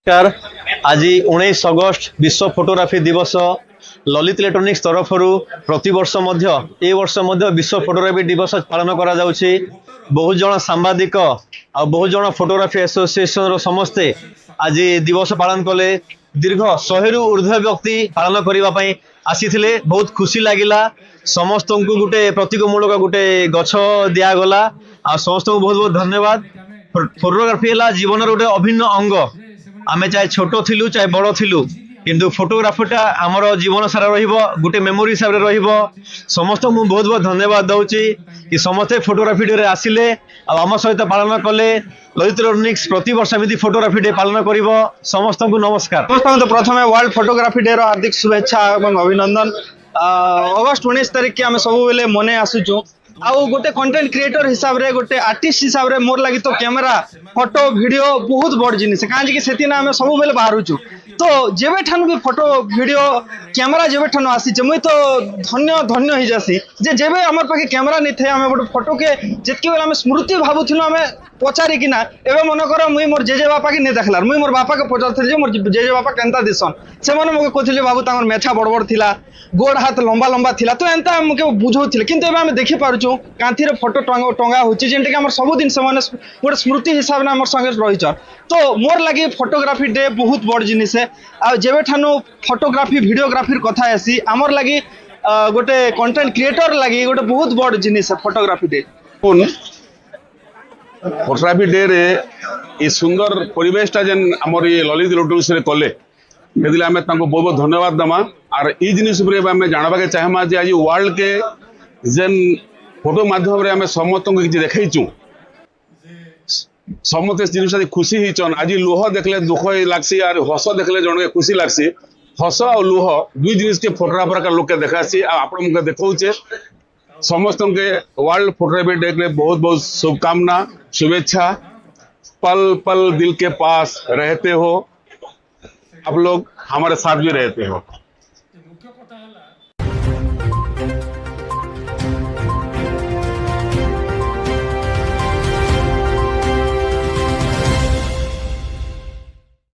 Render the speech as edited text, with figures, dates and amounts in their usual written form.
नमस्कार। आज 19 अगस्ट विश्व फोटोग्राफी दिवस ललित इलेक्ट्रोनिक्स तरफ प्रतिवर्ष वर्ष विश्व फोटोग्राफी दिवस पालन करा जाउछि। बहुत जन सांबादिक आ बहुत जन फोटोग्राफी एसोसिएशन समस्ते आज दिवस पालन कले। दीर्घ 100 रु ऊर्ध्व व्यक्ति पालन करने आसीथिले। बहुत खुशी लगिला। समस्त को गोटे प्रतीकमूलक गोटे गछ दिगला। आ समस्त को बहुत बहुत धन्यवाद। फोटोग्राफी है जीवन गोटे अभिन्न अंग। आमे चाहे छोट थिलु चाहे बड़ थिलु किंतु फोटोग्राफीटा आमर जीवन सारा रहिबो, गोटे मेमोरी हिसाब रे रहिबो। समस्त मु बहुत बहुत धन्यवाद दउची कि समस्ते फोटोग्राफी डे रे आसिले आ आम सहित पालन कले। ललित इलेक्ट्रोनिक्स प्रति वर्ष एमती फोटोग्राफी डे पालन करिवो। समस्त को नमस्कार। समस्त प्रथम वर्ल्ड फोटोग्राफी डे रो हार्दिक शुभेच्छा और अभिनंदन। अगस्ट 19 तारिख के आम सब बेले मने आसुचु। आउ गोटे कंटेंट क्रिएटर हिसाब रे गोटे आर्टिस्ट हिसाब रे मोर लगी तो कैमेरा फोटो वीडियो बहुत बड़ जिनिस कहीं से आम सब बेले बाहरुचु। तो जेबे ठान भी फोटो वीडियो कैमेरा जेबे ठान आसी मुई तो धन्य धन्य हो जासी जे जेबे हमर पाखे कैमेरा नहीं थे आम गोटे फोटो के जितके बेले आम स्मृति भावुलु आम पचारि कि ना एवं मन कर मुई मोर जेजे बापा के नहीं देखलार मुई मोर बापा के पचार मोर जेजे बापा केनता दिसन से मैंने कहते बाबू तमर मेछा बड़ बड़ थिला, गोड़ हाथ लंबा लंबा थिला। तो एंता मुझे बुझौले किंतु एबे आम देखि पारुछु कांथी रे फोटो टंगा होची जेंटा कि हमर सब दिन से माने गोटे स्मृति हिसाब ने हमर संगे रहिछ। तो मोर लगी फोटोग्राफी डे बहुत बड़ जिनिस है। आ जेबे ठानु फोटोग्राफी वीडियोग्राफी कथा आसी हमर लगी गोटे कंटेंट क्रिएटर लगी गोटे बहुत बड़ जिनिस है फोटोग्राफी डे। फोटोग्राफी डे रे ये सुंदर परिवेशटा जेन आमर ये ललित इलेक्ट्रोनिक्स रे कले ये आम बहुत बहुत धन्यवाद दमा। और ये जिनिस आम जानवा के चाहमा जे आज वर्ल्ड के जेन फोटो माध्यम रे आम समस्त को किसी देखु समस्त जिनिस खुशी होचन। आज लुह देखले दुख लगसी और हस देखले जन के खुशी लगसी। हस और लुह दुई जिनिस के फोटोग्राफर का लोक देखासी आपके देखौचे। समस्त के वर्ल्ड फोटोग्राफी डे के बहुत बहुत शुभकामना शुभेच्छा। पल पल दिल के पास रहते हो, आप लोग हमारे साथ भी रहते हो।